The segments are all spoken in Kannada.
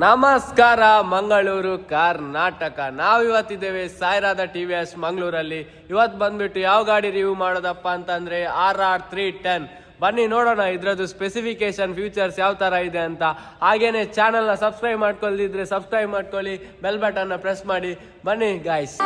ನಮಸ್ಕಾರ ಮಂಗಳೂರು ಕರ್ನಾಟಕ. ನಾವಿವತ್ತಿದ್ದೇವೆ ಸಾಯಿರಾದ TVS ಮಂಗಳೂರಲ್ಲಿ. ಇವತ್ತು ಬಂದ್ಬಿಟ್ಟು ಯಾವ ಗಾಡಿ ರಿವ್ಯೂ ಮಾಡೋದಪ್ಪ ಅಂತಂದ್ರೆ RR310. ಬನ್ನಿ ನೋಡೋಣ ಇದ್ರದ್ದು ಸ್ಪೆಸಿಫಿಕೇಶನ್ ಫ್ಯೂಚರ್ಸ್ ಯಾವ ತರ ಇದೆ ಅಂತ. ಹಾಗೇನೆ ಚಾನಲ್ನ ಸಬ್ಸ್ಕ್ರೈಬ್ ಮಾಡ್ಕೊಳ್ಳಿದ್ರೆ ಸಬ್ಸ್ಕ್ರೈಬ್ ಮಾಡ್ಕೊಳ್ಳಿ, ಬೆಲ್ ಬಟನ್ನ ಪ್ರೆಸ್ ಮಾಡಿ. ಬನ್ನಿ ಗಾಯ್ಸ್.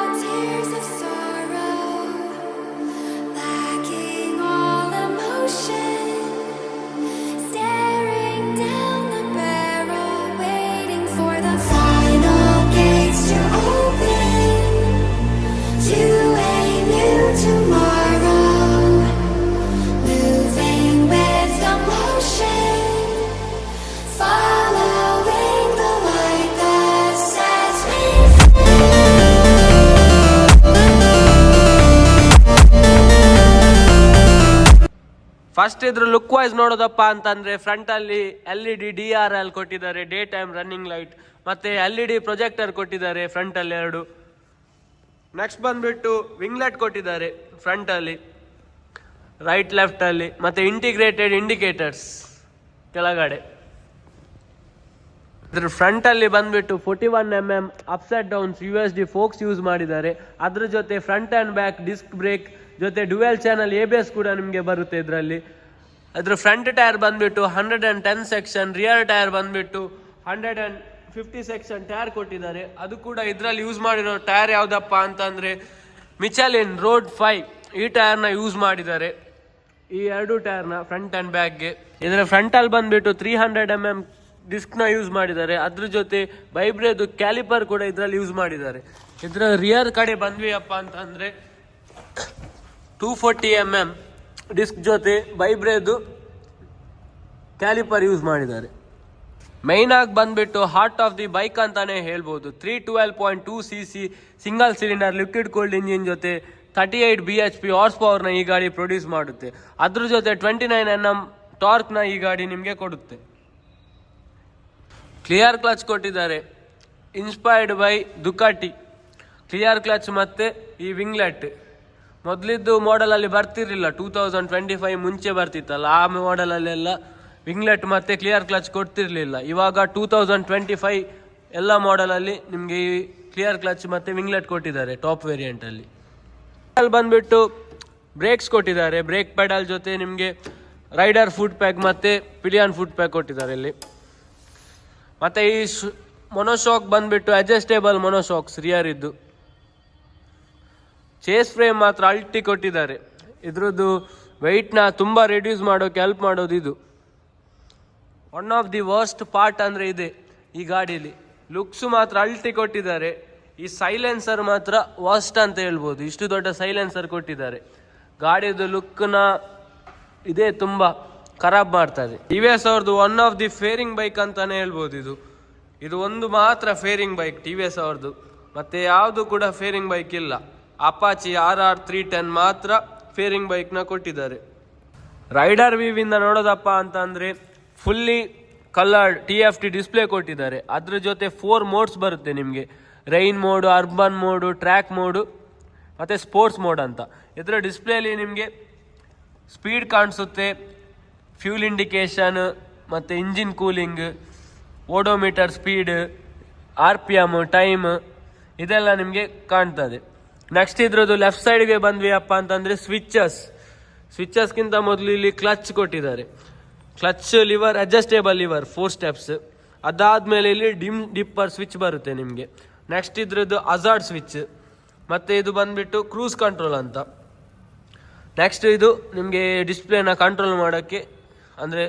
ಫಸ್ಟ್ ಇದ್ರ ಲುಕ್ ವೈಸ್ ನೋಡೋದಪ್ಪ ಅಂತಂದ್ರೆ ಫ್ರಂಟ್ ಅಲ್ಲಿ LED DRL ಕೊಟ್ಟಿದ್ದಾರೆ, ಡೇ ಟೈಮ್ ರನ್ನಿಂಗ್ ಲೈಟ್, ಮತ್ತೆ LED ಪ್ರೊಜೆಕ್ಟರ್ ಕೊಟ್ಟಿದ್ದಾರೆ ಫ್ರಂಟ್ ಅಲ್ಲಿ 2. ನೆಕ್ಸ್ಟ್ ಬಂದ್ಬಿಟ್ಟು ವಿಂಗ್ಲೆಟ್ ಕೊಟ್ಟಿದ್ದಾರೆ ಫ್ರಂಟ್ ಅಲ್ಲಿ, ರೈಟ್ ಲೆಫ್ಟ್ ಅಲ್ಲಿ, ಮತ್ತೆ ಇಂಟಿಗ್ರೇಟೆಡ್ ಇಂಡಿಕೇಟರ್ಸ್ ಕೆಳಗಡೆ. ಇದ್ರ ಫ್ರಂಟ್ ಅಲ್ಲಿ ಬಂದ್ಬಿಟ್ಟು 41mm upside downs USD forks use ಮಾಡಿದ್ದಾರೆ. ಅದ್ರ ಜೊತೆ front and back disc brake ಜೊತೆ ಡ್ಯುಯಲ್ ಚಾನಲ್ ABS ಕೂಡ ನಿಮಗೆ ಬರುತ್ತೆ ಇದರಲ್ಲಿ. ಅದ್ರ ಫ್ರಂಟ್ ಟೈರ್ ಬಂದ್ಬಿಟ್ಟು 110 ಸೆಕ್ಷನ್, ರಿಯರ್ ಟೈರ್ ಬಂದ್ಬಿಟ್ಟು 150 ಸೆಕ್ಷನ್ ಟೈರ್ ಕೊಟ್ಟಿದ್ದಾರೆ. ಅದು ಕೂಡ ಇದರಲ್ಲಿ ಯೂಸ್ ಮಾಡಿರೋ ಟೈರ್ ಯಾವ್ದಪ್ಪ ಅಂತಂದ್ರೆ ಮಿಚೆಲಿನ್ ರೋಡ್ 5 ಈ ಟೈರ್ನ ಯೂಸ್ ಮಾಡಿದ್ದಾರೆ, ಈ 2 ಟೈರ್ನ ಫ್ರಂಟ್ ಅಂಡ್ ಬ್ಯಾಕ್ಗೆ. ಇದರ ಫ್ರಂಟ್ ಅಲ್ಲಿ ಬಂದ್ಬಿಟ್ಟು 300mm ಡಿಸ್ಕ್ನ ಯೂಸ್ ಮಾಡಿದ್ದಾರೆ. ಅದ್ರ ಜೊತೆ ವೈಬ್ರೇದು ಕ್ಯಾಲಿಪರ್ ಕೂಡ ಇದರಲ್ಲಿ ಯೂಸ್ ಮಾಡಿದ್ದಾರೆ. ಇದರ ರಿಯರ್ ಕಡೆ ಬಂದ್ವಿ ಅಪ್ಪ ಅಂತಂದ್ರೆ 240mm ಡಿಸ್ಕ್ ಜೊತೆ ವೈಬ್ರೇದು ಕ್ಯಾಲಿಪರ್ ಯೂಸ್ ಮಾಡಿದ್ದಾರೆ. ಮೈನ್ ಆಗಿ ಬಂದ್ಬಿಟ್ಟು ಹಾರ್ಟ್ ಆಫ್ ದಿ ಬೈಕ್ ಅಂತಾನೆ ಹೇಳ್ಬೋದು. 312.2cc single cylinder liquid cooled engine ಜೊತೆ 38 bhp ಹಾರ್ಸ್ ಪವರ್ನ ಈ ಗಾಡಿ ಪ್ರೊಡ್ಯೂಸ್ ಮಾಡುತ್ತೆ. ಅದ್ರ ಜೊತೆ 29 Nm ಟಾರ್ಕ್ನ ಈ ಗಾಡಿ ನಿಮಗೆ ಕೊಡುತ್ತೆ. ಕ್ಲಿಯರ್ ಕ್ಲಚ್ ಕೊಟ್ಟಿದ್ದಾರೆ, ಇನ್ಸ್ಪೈರ್ಡ್ ಬೈ ದುಕಾಟಿ ಕ್ಲಿಯರ್ ಕ್ಲಚ್ ಮತ್ತೆ ಈ ವಿಂಗ್ಲೆಟ್. ಮೊದಲಿದ್ದು ಮಾಡೆಲಲ್ಲಿ ಬರ್ತಿರ್ಲಿಲ್ಲ, 2025 ಮುಂಚೆ ಬರ್ತಿತ್ತಲ್ಲ ಆ ಮಾಡೆಲಲ್ಲೆಲ್ಲ ವಿಂಗ್ಲೆಟ್ ಮತ್ತೆ ಕ್ಲಿಯರ್ ಕ್ಲಚ್ ಕೊಡ್ತಿರ್ಲಿಲ್ಲ. ಇವಾಗ 2025 ಎಲ್ಲ ಮಾಡೆಲಲ್ಲಿ ನಿಮಗೆ ಈ ಕ್ಲಿಯರ್ ಕ್ಲಚ್ ಮತ್ತೆ ವಿಂಗ್ಲೆಟ್ ಕೊಟ್ಟಿದ್ದಾರೆ ಟಾಪ್ ವೇರಿಯಂಟಲ್ಲಿ. ಅಲ್ಲಿ ಬಂದ್ಬಿಟ್ಟು ಬ್ರೇಕ್ಸ್ ಕೊಟ್ಟಿದ್ದಾರೆ, ಬ್ರೇಕ್ ಪೆಡಲ್ ಜೊತೆ ನಿಮಗೆ ರೈಡರ್ ಫುಟ್ ಪ್ಯಾಕ್ ಮತ್ತೆ ಪಿಲಿಯನ್ ಫುಟ್ ಪ್ಯಾಕ್ ಕೊಟ್ಟಿದ್ದಾರೆ ಇಲ್ಲಿ. ಮತ್ತೆ ಈ ಮೊನೋಶಾಕ್ ಬಂದ್ಬಿಟ್ಟು ಅಡ್ಜಸ್ಟೇಬಲ್ ಮೊನೋಶಾಕ್ಸ್ ರಿಯರ್ ಇದ್ದು. ಚೇಸ್ ಫ್ರೇಮ್ ಮಾತ್ರ ಅಲ್ಟಿ ಕೊಟ್ಟಿದ್ದಾರೆ. ಇದ್ರದ್ದು ವೆಯ್ಟ್ನ ತುಂಬ ರಿಡ್ಯೂಸ್ ಮಾಡೋಕೆ ಹೆಲ್ಪ್ ಮಾಡೋದು ಇದು. One of the worst part ಅಂದರೆ ಇದೆ ಈ ಗಾಡೀಲಿ. ಲುಕ್ಸ್ ಮಾತ್ರ ಅಲ್ಟಿ ಕೊಟ್ಟಿದ್ದಾರೆ. ಈ ಸೈಲೆನ್ಸರ್ ಮಾತ್ರ ವರ್ಸ್ಟ್ ಅಂತ ಹೇಳ್ಬೋದು, ಇಷ್ಟು ದೊಡ್ಡ ಸೈಲೆನ್ಸರ್ ಕೊಟ್ಟಿದ್ದಾರೆ. ಗಾಡಿದು ಲುಕ್ನ ಇದೇ ತುಂಬ ಖರಾಬ್ ಮಾಡ್ತದೆ. TVS ಅವ್ರದ್ದು one of the fairing bike ಅಂತಾನೆ ಹೇಳ್ಬೋದು ಇದು ಒಂದು ಮಾತ್ರ ಫೇರಿಂಗ್ ಬೈಕ್ TVS ಅವ್ರದ್ದು, ಮತ್ತೆ ಯಾವುದು ಕೂಡ ಫೇರಿಂಗ್ ಬೈಕ್ ಇಲ್ಲ. ಅಪಾಚಿ RR310 ಮಾತ್ರ ಫೇರಿಂಗ್ ಬೈಕ್ನ ಕೊಟ್ಟಿದ್ದಾರೆ. ರೈಡರ್ ವಿವಿಂದ ನೋಡೋದಪ್ಪ ಅಂತಂದರೆ ಫುಲ್ಲಿ ಕಲರ್ಡ್ TFT ಡಿಸ್ಪ್ಲೇ ಕೊಟ್ಟಿದ್ದಾರೆ. ಅದ್ರ ಜೊತೆ 4 ಮೋಡ್ಸ್ ಬರುತ್ತೆ ನಿಮಗೆ, rain mode, urban mode, track mode ಮತ್ತು ಸ್ಪೋರ್ಟ್ಸ್ ಮೋಡ್ ಅಂತ. ಇದರ ಡಿಸ್ಪ್ಲೇಲಿ ನಿಮಗೆ ಸ್ಪೀಡ್ ಕಾಣಿಸುತ್ತೆ, ಫ್ಯೂಲ್ ಇಂಡಿಕೇಶನ್ ಮತ್ತು engine cooling, odometer speed, RPM time ಇದೆಲ್ಲ ನಿಮಗೆ ಕಾಣ್ತದೆ. ನೆಕ್ಸ್ಟ್ ಇದ್ರದ್ದು ಲೆಫ್ಟ್ ಸೈಡ್ಗೆ ಬಂದ್ವಿ ಅಪ್ಪ ಅಂತಂದರೆ ಸ್ವಿಚಸ್ಗಿಂತ ಮೊದಲು ಇಲ್ಲಿ ಕ್ಲಚ್ ಕೊಟ್ಟಿದ್ದಾರೆ. Clutch liver adjustable liver 4 steps. ಅದಾದಮೇಲೆ ಇಲ್ಲಿ ಡಿಪ್ಪರ್ ಸ್ವಿಚ್ ಬರುತ್ತೆ ನಿಮಗೆ. ನೆಕ್ಸ್ಟ್ ಇದ್ರದ್ದು ಹಜಾರ್ಡ್ ಸ್ವಿಚ್, ಮತ್ತು ಇದು ಬಂದ್ಬಿಟ್ಟು ಕ್ರೂಸ್ ಕಂಟ್ರೋಲ್ ಅಂತ. ನೆಕ್ಸ್ಟ್ ಇದು ನಿಮಗೆ ಡಿಸ್ಪ್ಲೇನ ಕಂಟ್ರೋಲ್ ಮಾಡೋಕ್ಕೆ ಅಂದರೆ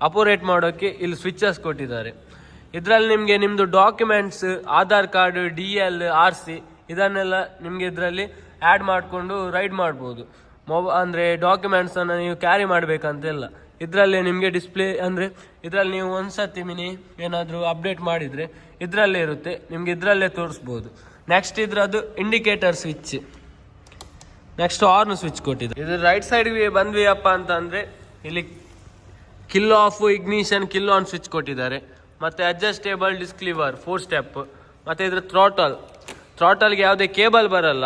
ಅಪೋರೇಟ್ ಮಾಡೋಕ್ಕೆ ಇಲ್ಲಿ ಸ್ವಿಚಸ್ ಕೊಟ್ಟಿದ್ದಾರೆ. ಇದರಲ್ಲಿ ನಿಮಗೆ ನಿಮ್ಮದು documents, Aadhaar card, DL, RC ಇದನ್ನೆಲ್ಲ ನಿಮಗೆ ಇದರಲ್ಲಿ ಆ್ಯಡ್ ಮಾಡಿಕೊಂಡು ರೈಡ್ ಮಾಡ್ಬೋದು. ಅಂದರೆ ಡಾಕ್ಯುಮೆಂಟ್ಸನ್ನು ನೀವು ಕ್ಯಾರಿ ಮಾಡಬೇಕಂತೆಲ್ಲ ಇದರಲ್ಲೇ ನಿಮಗೆ ಡಿಸ್ಪ್ಲೇ, ಅಂದರೆ ಇದರಲ್ಲಿ ನೀವು ಒಂದ್ಸತಿ ಏನಾದರೂ ಅಪ್ಡೇಟ್ ಮಾಡಿದರೆ ಇದರಲ್ಲೇ ಇರುತ್ತೆ, ನಿಮಗೆ ಇದರಲ್ಲೇ ತೋರಿಸ್ಬೋದು. ನೆಕ್ಸ್ಟ್ ಇದ್ರದ್ದು indicator switch, next horn switch ಕೊಟ್ಟಿದೆ. ಇದು ರೈಟ್ ಸೈಡ್ಗೆ ಬಂದ್ವಿ ಅಪ್ಪ ಅಂತಂದರೆ ಇಲ್ಲಿ kill of, ignition, kill on switch ಕೊಟ್ಟಿದ್ದಾರೆ. ಮತ್ತು ಅಡ್ಜಸ್ಟೇಬಲ್ ಡಿಸ್ಕ್ ಲಿವರ್ 4 ಸ್ಟೆಪ್. ಮತ್ತು ಇದ್ರ ಥ್ರಾಟಲ್ಗೆ ಯಾವುದೇ ಕೇಬಲ್ ಬರಲ್ಲ,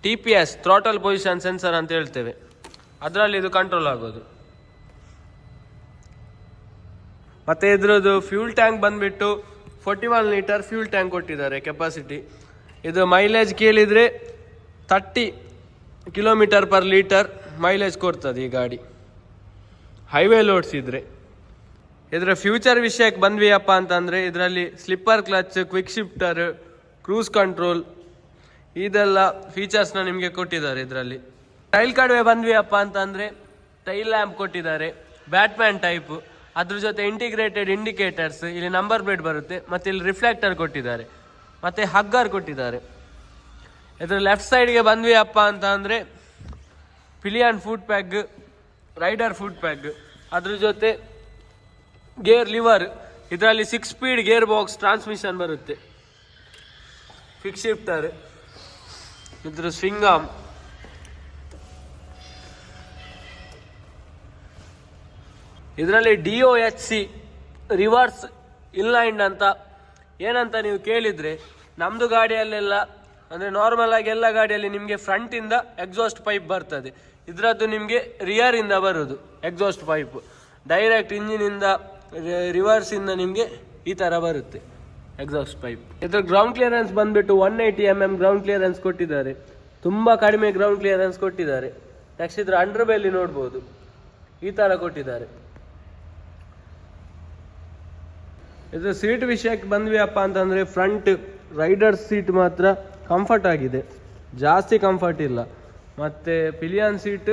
TPS ಥ್ರಾಟಲ್ ಪೊಸಿಷನ್ ಸೆನ್ಸರ್ ಅಂತ ಹೇಳ್ತೇವೆ, ಅದರಲ್ಲಿ ಇದು ಕಂಟ್ರೋಲ್ ಆಗೋದು. ಮತ್ತು ಇದ್ರದ್ದು ಫ್ಯೂಲ್ ಟ್ಯಾಂಕ್ ಬಂದುಬಿಟ್ಟು 41 ಲೀಟರ್ ಫ್ಯೂಲ್ ಟ್ಯಾಂಕ್ ಕೊಟ್ಟಿದ್ದಾರೆ ಕೆಪಾಸಿಟಿ. ಇದು ಮೈಲೇಜ್ ಕೇಳಿದರೆ 30 ಕಿಲೋಮೀಟರ್ ಪರ್ ಲೀಟರ್ ಮೈಲೇಜ್ ಕೊಡ್ತದೆ ಈ ಗಾಡಿ ಹೈವೇ ಲೋಡ್ಸಿದ್ರೆ. ಇದರ ಫ್ಯೂಚರ್ ವಿಷಯಕ್ಕೆ ಬಂದ್ವಿಯಪ್ಪ ಅಂತಂದರೆ ಇದರಲ್ಲಿ slipper clutch, quick shifter, cruise control ಇದೆಲ್ಲ ಫೀಚರ್ಸ್ನ ನಿಮಗೆ ಕೊಟ್ಟಿದ್ದಾರೆ. ಇದರಲ್ಲಿ ಟೈಲ್ ಕಡಿಮೆ ಬಂದ್ವಿಯಪ್ಪ ಅಂತಂದರೆ ಟೈಲ್ ಲ್ಯಾಂಪ್ ಕೊಟ್ಟಿದ್ದಾರೆ, ಬ್ಯಾಟ್ಮ್ಯಾನ್ ಟೈಪು, ಅದ್ರ ಜೊತೆ ಇಂಟಿಗ್ರೇಟೆಡ್ ಇಂಡಿಕೇಟರ್ಸ್, ಇಲ್ಲಿ ನಂಬರ್ ಪ್ಲೇಟ್ ಬರುತ್ತೆ, ಮತ್ತು ಇಲ್ಲಿ ರಿಫ್ಲೆಕ್ಟರ್ ಕೊಟ್ಟಿದ್ದಾರೆ, ಮತ್ತು ಹಗ್ಗರ್ ಕೊಟ್ಟಿದ್ದಾರೆ. ಇದರ ಲೆಫ್ಟ್ ಸೈಡ್ಗೆ ಬಂದ್ವಿಯಪ್ಪ ಅಂತ ಅಂದರೆ ಪಿಲಿಯನ್ ಫುಟ್ ಪ್ಯಾಗ್, ರೈಡರ್ ಫುಟ್ ಪ್ಯಾಗ್, ಅದ್ರ ಜೊತೆ ಗೇರ್ ಲಿವರ್, ಇದರಲ್ಲಿ 6 ಸ್ಪೀಡ್ ಗೇರ್ ಬಾಕ್ಸ್ ಟ್ರಾನ್ಸ್ಮಿಷನ್ ಬರುತ್ತೆ, ಕ್ವಿಕ್ ಶಿಫ್ಟರ್, ಇದ್ರ ಸ್ವಿಂಗ್ ಆರ್ಮ್, ಇದರಲ್ಲಿ DOHC ರಿವರ್ಸ್ ಇನ್ಲೈನ್ ಅಂತ ಏನಂತ ನೀವು ಕೇಳಿದರೆ, ನಮ್ಮದು ಗಾಡಿಯಲ್ಲೆಲ್ಲ ಅಂದರೆ ನಾರ್ಮಲ್ ಆಗಿ ಎಲ್ಲ ಗಾಡಿಯಲ್ಲಿ ನಿಮಗೆ ಫ್ರಂಟಿಂದ ಎಕ್ಸಾಸ್ಟ್ ಪೈಪ್ ಬರ್ತದೆ, ಇದರದ್ದು ನಿಮಗೆ ರಿಯರಿಂದ ಬರೋದು ಎಕ್ಸಾಸ್ಟ್ ಪೈಪ್, ಡೈರೆಕ್ಟ್ ಇಂಜಿನಿಂದ ರಿವರ್ಸಿಂದ ನಿಮಗೆ ಈ ಥರ ಬರುತ್ತೆ ಎಕ್ಸಾಸ್ಟ್ ಪೈಪ್. ಇದರ ಗ್ರೌಂಡ್ ಕ್ಲಿಯರೆನ್ಸ್ ಬಂದುಬಿಟ್ಟು 180 mm ಗ್ರೌಂಡ್ ಕ್ಲಿಯರೆನ್ಸ್ ಕೊಟ್ಟಿದ್ದಾರೆ, ತುಂಬ ಕಡಿಮೆ ಗ್ರೌಂಡ್ ಕ್ಲಿಯರೆನ್ಸ್ ಕೊಟ್ಟಿದ್ದಾರೆ. ನೆಕ್ಸ್ಟ್ ಇದರ ಅಂಡರ್ ಬೆಲ್ಲಿ ನೋಡ್ಬೋದು, ಈ ಥರ ಕೊಟ್ಟಿದ್ದಾರೆ. ಇದರ ಸೀಟ್ ವಿಷಯಕ್ಕೆ ಬಂದ್ವಿಯಪ್ಪ ಅಂತಂದರೆ ಫ್ರಂಟ್ ರೈಡರ್ ಸೀಟ್ ಮಾತ್ರ ಕಂಫರ್ಟ್ ಆಗಿದೆ, ಜಾಸ್ತಿ ಕಂಫರ್ಟ್ ಇಲ್ಲ. ಮತ್ತು ಪಿಲಿಯನ್ ಸೀಟ್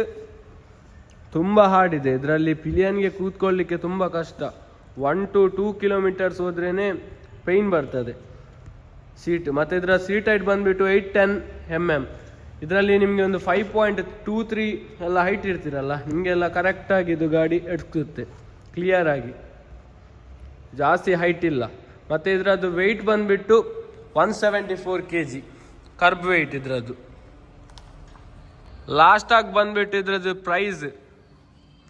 ತುಂಬ ಹಾರ್ಡ್ ಇದೆ, ಇದರಲ್ಲಿ ಪಿಲಿಯನ್ಗೆ ಕೂತ್ಕೊಳ್ಳಿಕ್ಕೆ ತುಂಬ ಕಷ್ಟ. 1 to 2 ಕಿಲೋಮೀಟರ್ಸ್ ಹೋದ್ರೇ ಪೈನ್ ಬರ್ತದೆ ಸೀಟ್. ಮತ್ತು ಇದರ ಸೀಟ್ ಹೈಟ್ ಬಂದುಬಿಟ್ಟು 810 mm. ಇದರಲ್ಲಿ ನಿಮಗೆ ಒಂದು 5.23 ಎಲ್ಲ ಹೈಟ್ ಇರ್ತೀರಲ್ಲ, ನಿಮಗೆಲ್ಲ ಕರೆಕ್ಟಾಗಿ ಇದು ಗಾಡಿ ಎಡ್ಸುತ್ತೆ ಕ್ಲಿಯರ್ ಆಗಿ, ಜಾಸ್ತಿ ಹೈಟ್ ಇಲ್ಲ. ಮತ್ತು ಇದರದ್ದು ವೆಯ್ಟ್ ಬಂದುಬಿಟ್ಟು 174 kg ಕರ್ಬ್ ವೆಯ್ಟ್ ಇದರದ್ದು. ಲಾಸ್ಟಾಗಿ ಬಂದುಬಿಟ್ಟು ಇದರದ್ದು ಪ್ರೈಸ್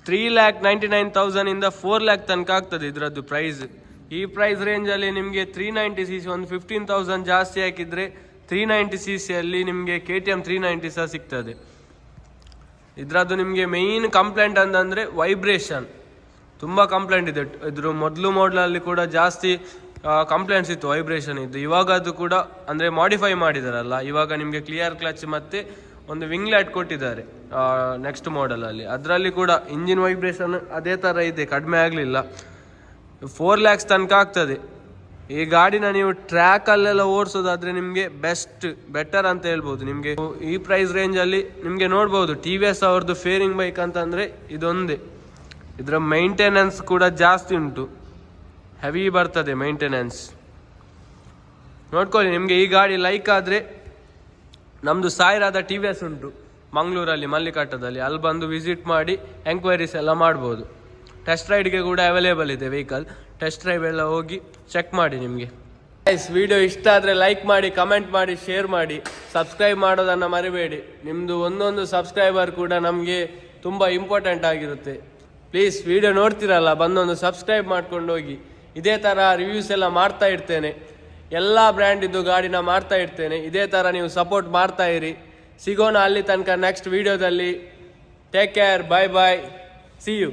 3,99,000 ಇಂದ 4 lakh ತನಕ ಆಗ್ತದೆ ಇದರದ್ದು ಪ್ರೈಸ್. ಈ ಪ್ರೈಸ್ ರೇಂಜಲ್ಲಿ ನಿಮಗೆ 390cc ಒಂದು 15,000 ಜಾಸ್ತಿ ಹಾಕಿದರೆ 390cc ನಿಮಗೆ KTM 390 ಸಹ ಸಿಗ್ತದೆ. ಇದರದ್ದು ನಿಮಗೆ ಮೇಯ್ನ್ ಕಂಪ್ಲೇಂಟ್ ಅಂತಂದರೆ ವೈಬ್ರೇಷನ್, ತುಂಬ ಕಂಪ್ಲೇಂಟ್ ಇದೆ. ಇದ್ರ ಮೊದಲು ಮಾಡಲಲ್ಲಿ ಕೂಡ ಜಾಸ್ತಿ ಕಂಪ್ಲೇಂಟ್ಸ್ ಇತ್ತು ವೈಬ್ರೇಷನ್ ಇದ್ದು. ಇವಾಗ ಅದು ಕೂಡ ಅಂದರೆ ಮಾಡಿಫೈ ಮಾಡಿದಾರಲ್ಲ, ಇವಾಗ ನಿಮಗೆ ಕ್ಲಿಯರ್ ಕ್ಲಚ್ ಮತ್ತು ಒಂದು ವಿಂಗ್ಲೆಟ್ ಕೊಟ್ಟಿದ್ದಾರೆ ನೆಕ್ಸ್ಟ್ ಮಾಡಲಲ್ಲಿ. ಅದರಲ್ಲಿ ಕೂಡ ಇಂಜಿನ್ ವೈಬ್ರೇಷನ್ ಅದೇ ಥರ ಇದೆ, ಕಡಿಮೆ ಆಗಲಿಲ್ಲ. 4 lakhs ತನಕ ಆಗ್ತದೆ. ಈ ಗಾಡಿನ ನೀವು ಟ್ರ್ಯಾಕಲ್ಲೆಲ್ಲ ಓಡಿಸೋದಾದರೆ ನಿಮಗೆ ಬೆಟರ್ ಅಂತ ಹೇಳ್ಬೋದು. ನಿಮಗೆ ಈ ಪ್ರೈಸ್ ರೇಂಜಲ್ಲಿ ನಿಮಗೆ ನೋಡ್ಬೋದು TVS ಅವ್ರದ್ದು ಫೇರಿಂಗ್ ಬೈಕ್ ಅಂತಂದರೆ ಇದೊಂದೇ. ಇದರ ಮೈಂಟೆನೆನ್ಸ್ ಕೂಡ ಜಾಸ್ತಿ ಉಂಟು, ಹೆವಿ ಬರ್ತದೆ ಮೈಂಟೆನೆನ್ಸ್. ನೋಡ್ಕೊಳ್ಳಿ, ನಿಮಗೆ ಈ ಗಾಡಿ ಲೈಕ್ ಆದರೆ ನಮ್ಮದು ಸಾಯಿರಾದ TVS ಉಂಟು ಮಂಗಳೂರಲ್ಲಿ ಮಲ್ಲಿಕಟ್ಟದಲ್ಲಿ, ಅಲ್ಲಿ ಬಂದು ವಿಸಿಟ್ ಮಾಡಿ ಎಂಕ್ವೈರೀಸ್ ಎಲ್ಲ ಮಾಡ್ಬೋದು. ಟೆಸ್ಟ್ ರೈಡ್ಗೆ ಕೂಡ ಅವೈಲೇಬಲ್ ಇದೆ ವೆಹಿಕಲ್, ಟೆಸ್ಟ್ ಡ್ರೈವ್ ಎಲ್ಲ ಹೋಗಿ ಚೆಕ್ ಮಾಡಿ. ನಿಮಗೆ ವಿಡಿಯೋ ಇಷ್ಟ ಆದರೆ ಲೈಕ್ ಮಾಡಿ, ಕಮೆಂಟ್ ಮಾಡಿ, ಶೇರ್ ಮಾಡಿ, ಸಬ್ಸ್ಕ್ರೈಬ್ ಮಾಡೋದನ್ನು ಮರಿಬೇಡಿ. ನಿಮ್ಮದು ಒಂದೊಂದು ಸಬ್ಸ್ಕ್ರೈಬರ್ ಕೂಡ ನಮಗೆ ತುಂಬ ಇಂಪಾರ್ಟೆಂಟ್ ಆಗಿರುತ್ತೆ. ಪ್ಲೀಸ್ ವಿಡಿಯೋ ನೋಡ್ತಿರಲ್ಲ, ಬಂದೊಂದು ಸಬ್ಸ್ಕ್ರೈಬ್ ಮಾಡ್ಕೊಂಡು ಹೋಗಿ. ಇದೇ ಥರ ರಿವ್ಯೂಸ್ ಎಲ್ಲ ಮಾಡ್ತಾ ಇರ್ತೇನೆ, ಎಲ್ಲ ಬ್ರ್ಯಾಂಡಿದ್ದು ಗಾಡಿನ ಮಾಡ್ತಾ ಇರ್ತೇನೆ. ಇದೇ ಥರ ನೀವು ಸಪೋರ್ಟ್ ಮಾಡ್ತಾ ಇರಿ. ಸಿಗೋಣ ಅಲ್ಲಿ ತನಕ ನೆಕ್ಸ್ಟ್ ವಿಡಿಯೋದಲ್ಲಿ. Take care, bye bye, see you.